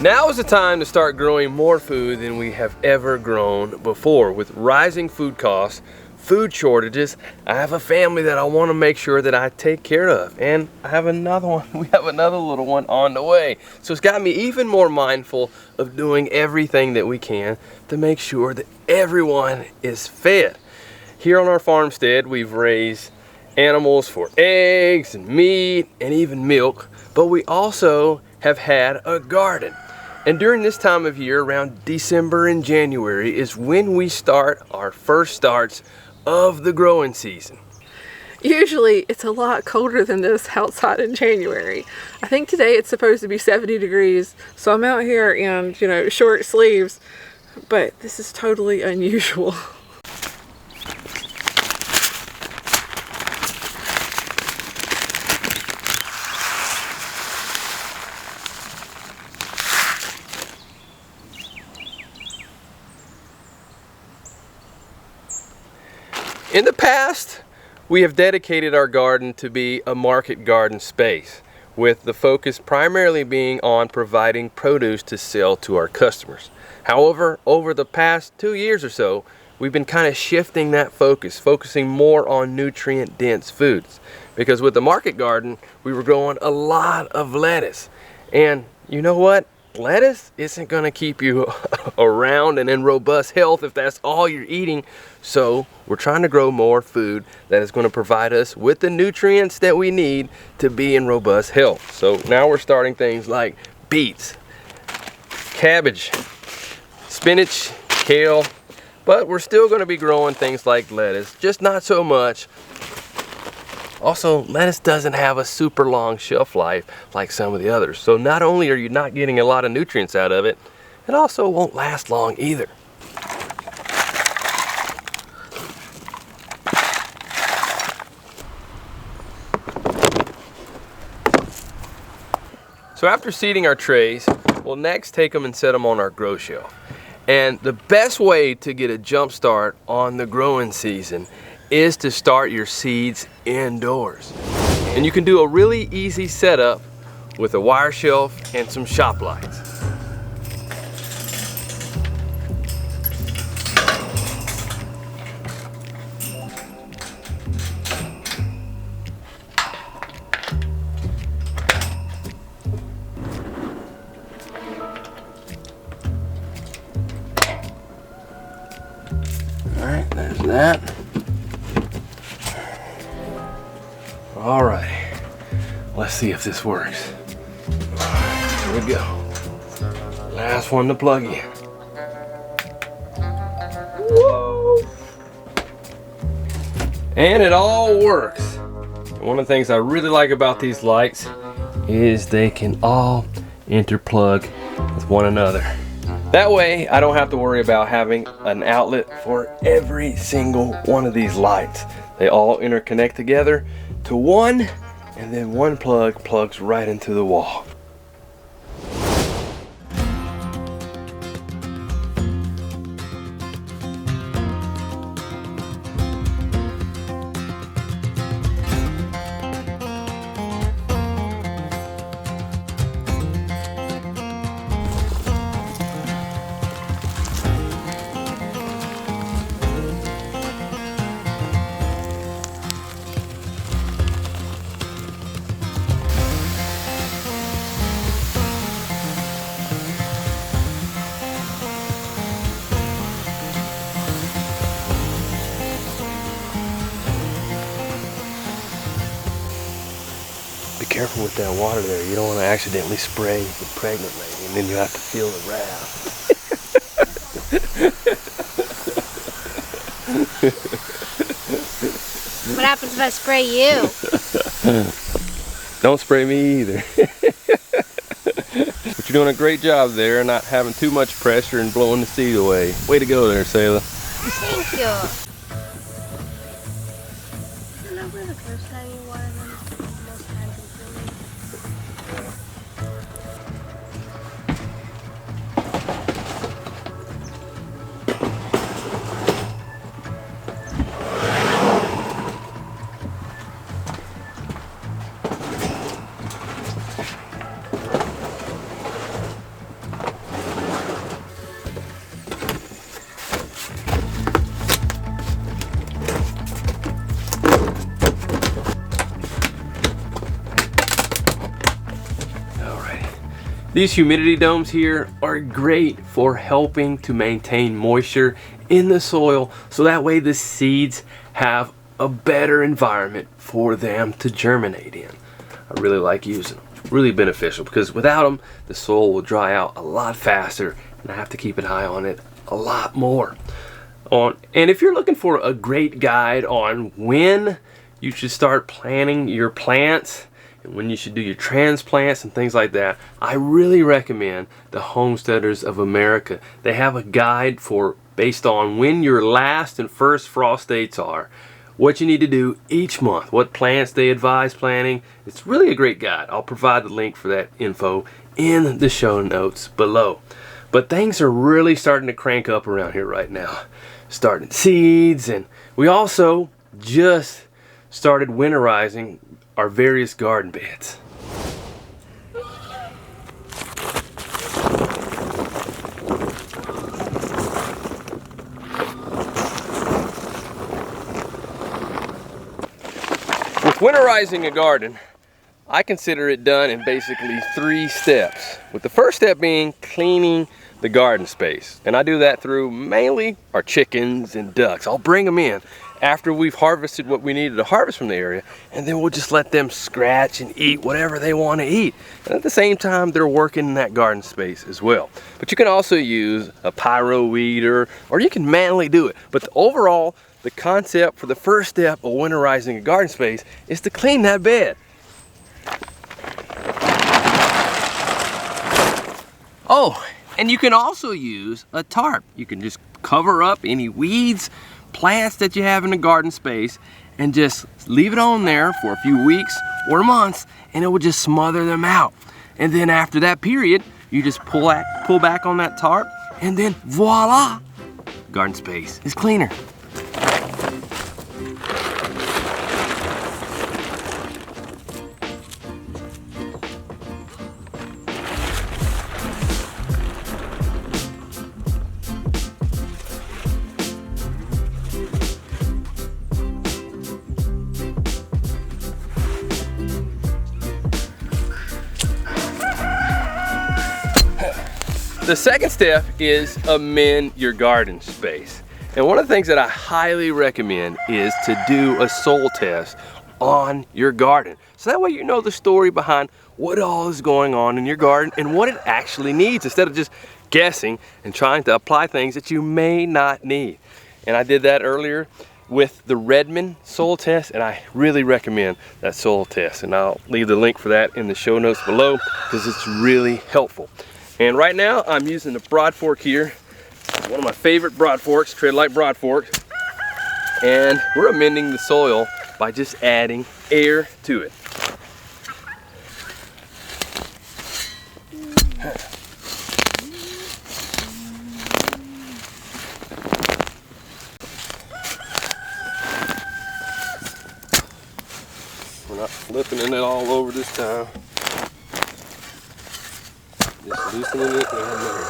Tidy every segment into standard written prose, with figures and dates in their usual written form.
Now is the time to start growing more food than we have ever grown before. With rising food costs, food shortages, I have a family that I want to make sure that I take care of. And I have another one, we have another little one on the way. So it's got me even more mindful of doing everything that we can to make sure that everyone is fed. Here on our farmstead, we've raised animals for eggs and meat and even milk, but we also have had a garden. And during this time of year, around December and January, is when we start our first starts of the growing season. Usually it's a lot colder than this outside in January. I think today it's supposed to be 70 degrees, so I'm out here in, short sleeves, but this is totally unusual. In the past, we have dedicated our garden to be a market garden space, with the focus primarily being on providing produce to sell to our customers. However, over the past 2 years or so, we've been kind of shifting that focus, focusing more on nutrient-dense foods. Because with the market garden, we were growing a lot of lettuce. And you know what? Lettuce isn't going to keep you around and in robust health if that's all you're eating. So we're trying to grow more food that is going to provide us with the nutrients that we need to be in robust health. So now we're starting things like beets, cabbage, spinach, kale, but we're still going to be growing things like lettuce, just not so much. Also, lettuce doesn't have a super long shelf life like some of the others. So not only are you not getting a lot of nutrients out of it, it also won't last long either. So after seeding our trays, we'll next take them and set them on our grow shelf. And the best way to get a jump start on the growing season is to start your seeds indoors. And you can do a really easy setup with a wire shelf and some shop lights. All right, there's that. All right, let's see if this works. Here we go. Last one to plug in. Whoa! And it all works. One of the things I really like about these lights is they can all interplug with one another. That way, I don't have to worry about having an outlet for every single one of these lights. They all interconnect together to one, and then one plug plugs right into the wall. careful with that water there. You don't want to accidentally spray the pregnant lady, and then you have to feel the wrath. What happens if I spray you? Don't spray me either. But you're doing a great job there, not having too much pressure and blowing the seed away. Way to go there, Sailor. Thank you. Remember the first time you watered them? Most time consuming. These humidity domes here are great for helping to maintain moisture in the soil, so that way the seeds have a better environment for them to germinate in. I really like using them. Really beneficial, because without them the soil will dry out a lot faster and I have to keep an eye on it a lot more. And if you're looking for a great guide on when you should start planting your plants and when you should do your transplants and things like that, I really recommend the Homesteaders of America. They have a guide for based on when your last and first frost dates are, what you need to do each month, what plants they advise planting. It's really a great guide. I'll provide the link for that info in the show notes below. But things are really starting to crank up around here right now. Starting seeds, and we also just started winterizing our various garden beds. With winterizing a garden, I consider it done in basically 3 steps. With the first step being cleaning the garden space. And I do that through mainly our chickens and ducks. I'll bring them in after we've harvested what we needed to harvest from the area, and then we'll just let them scratch and eat whatever they want to eat. And at the same time, they're working in that garden space as well. But you can also use a pyro weeder, or you can manually do it. But overall, the concept for the first step of winterizing a garden space is to clean that bed. Oh, and you can also use a tarp. You can just cover up any weeds, plants that you have in the garden space, and just leave it on there for a few weeks or months, and it will just smother them out. And then after that period, you just pull back on that tarp, and then voila, garden space is cleaner. The second step is amend your garden space. And one of the things that I highly recommend is to do a soil test on your garden. So that way you know the story behind what all is going on in your garden and what it actually needs, instead of just guessing and trying to apply things that you may not need. And I did that earlier with the Redmond soil test, and I really recommend that soil test. And I'll leave the link for that in the show notes below because it's really helpful. And right now I'm using the broad fork here, one of my favorite broad forks, Treadlite broad forks. And we're amending the soil by just adding air to it. We're not flipping it all over this time. Just loosening it and there.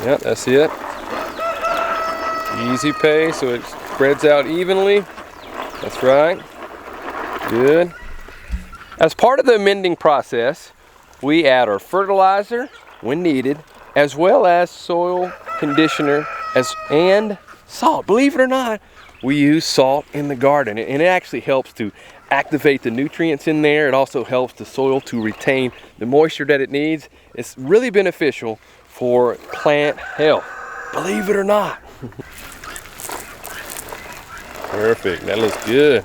Yep, that's it. Easy pace so it spreads out evenly. That's right. Good. As part of the amending process, we add our fertilizer when needed, as well as soil conditioner and salt. Believe it or not, we use salt in the garden, and it actually helps to activate the nutrients in there. It also helps the soil to retain the moisture that it needs. It's really beneficial for plant health. Believe it or not. Perfect, that looks good.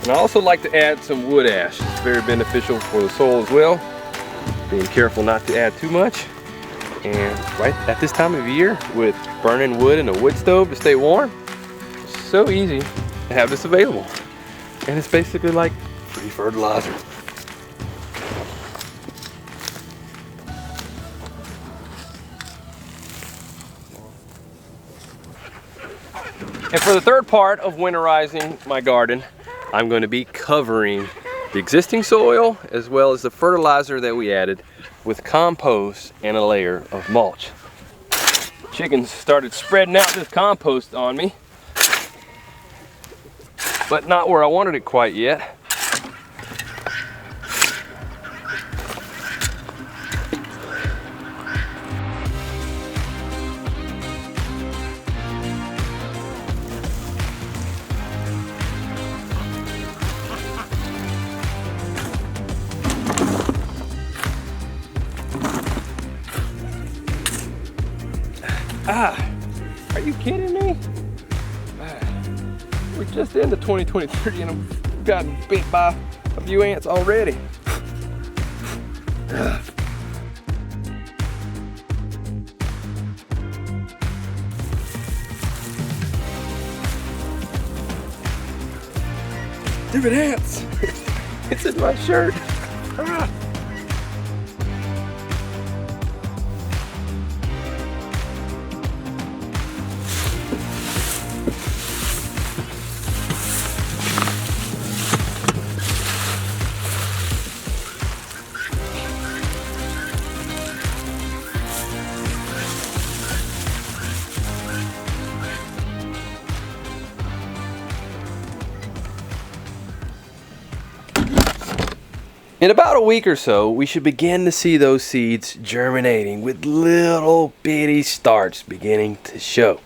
And I also like to add some wood ash. It's very beneficial for the soil as well. Being careful not to add too much. And right at this time of year, with burning wood in a wood stove to stay warm, it's so easy to have this available. And it's basically like free fertilizer. And for the third part of winterizing my garden, I'm going to be covering the existing soil as well as the fertilizer that we added with compost and a layer of mulch. Chickens started spreading out this compost on me, but not where I wanted it quite yet. Are you kidding me? We're just into 2023 and I've gotten bit by a few ants already. Stupid ants! It's in my shirt. In about a week or so, we should begin to see those seeds germinating with little bitty starts beginning to show.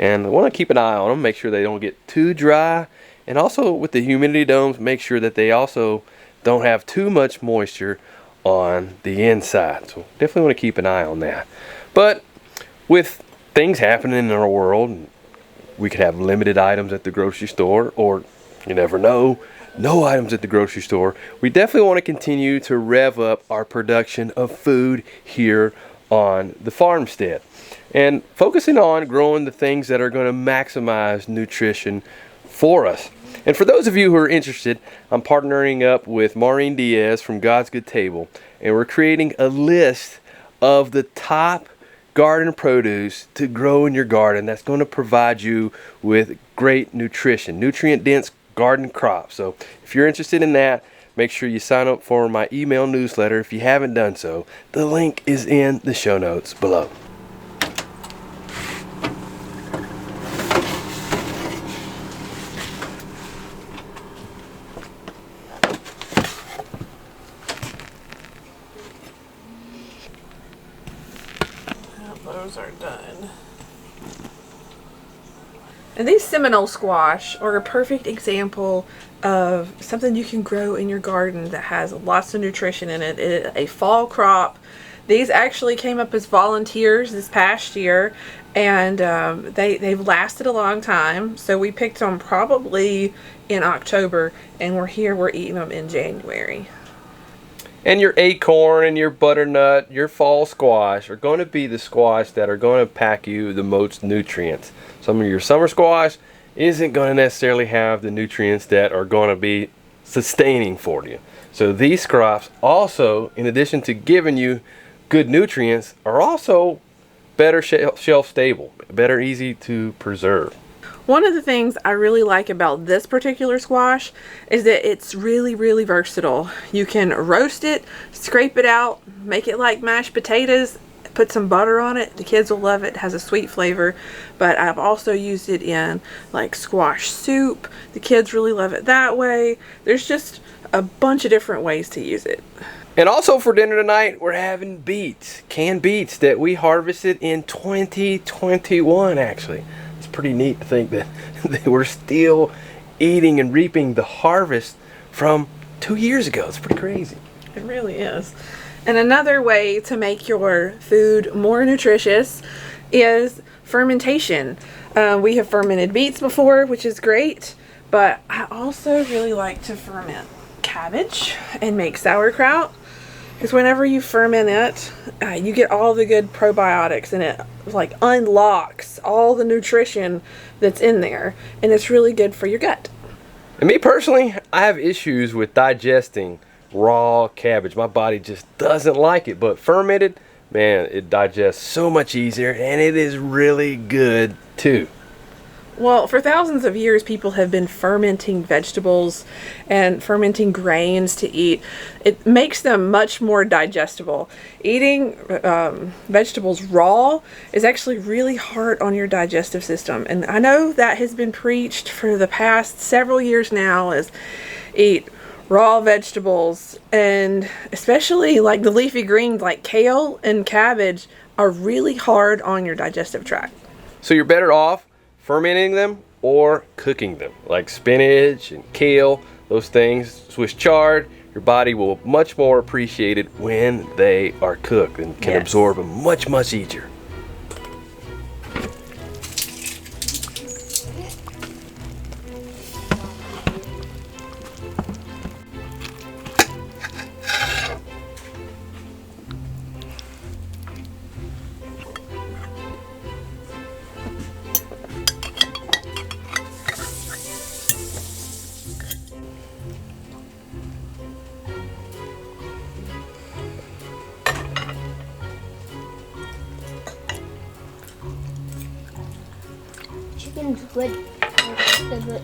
And I want to keep an eye on them, make sure they don't get too dry. And also with the humidity domes, make sure that they also don't have too much moisture on the inside. So definitely want to keep an eye on that. But with things happening in our world, we could have limited items at the grocery store, or you never know, no items at the grocery store. We definitely want to continue to rev up our production of food here on the farmstead and focusing on growing the things that are going to maximize nutrition for us. And for those of you who are interested, I'm partnering up with Maureen Diaz from God's Good Table, and we're creating a list of the top garden produce to grow in your garden that's going to provide you with great nutrition, nutrient-dense garden crops. So if you're interested in that, make sure you sign up for my email newsletter if you haven't done so. The link is in the show notes below. Those are done. And these Seminole squash are a perfect example of something you can grow in your garden that has lots of nutrition in it. It is a fall crop These actually came up as volunteers this past year, and they've lasted a long time. So we picked them probably in October, and we're eating them in January. And your acorn and your butternut, your fall squash are going to be the squash that are going to pack you the most nutrients. Some of your summer squash isn't going to necessarily have the nutrients that are going to be sustaining for you. So these crops also, in addition to giving you good nutrients, are also better shelf stable, better easy to preserve. One of the things I really like about this particular squash is that it's really, really versatile. You can roast it, scrape it out, make it like mashed potatoes, put some butter on it. The kids will love it. It has a sweet flavor. But I've also used it in like squash soup. The kids really love it that way. There's just a bunch of different ways to use it. And also for dinner tonight, we're having beets, canned beets that we harvested in 2021 actually. It's pretty neat to think that they were still eating and reaping the harvest from 2 years ago. It's pretty crazy. It really is. And another way to make your food more nutritious is fermentation. We have fermented beets before, which is great, but I also really like to ferment cabbage and make sauerkraut, because whenever you ferment it, you get all the good probiotics, and it like unlocks all the nutrition that's in there, and it's really good for your gut. And me personally, I have issues with digesting raw cabbage. My body just doesn't like it, but fermented, man, it digests so much easier, and it is really good too. Well, for thousands of years, people have been fermenting vegetables and fermenting grains to eat. It makes them much more digestible. Eating vegetables raw is actually really hard on your digestive system. And I know that has been preached for the past several years now, is eat raw vegetables, and especially like the leafy greens like kale and cabbage are really hard on your digestive tract. So you're better off fermenting them or cooking them, like spinach and kale, those things, Swiss chard. Your body will much more appreciate it when they are cooked and can absorb them much, much easier. Chicken's good. But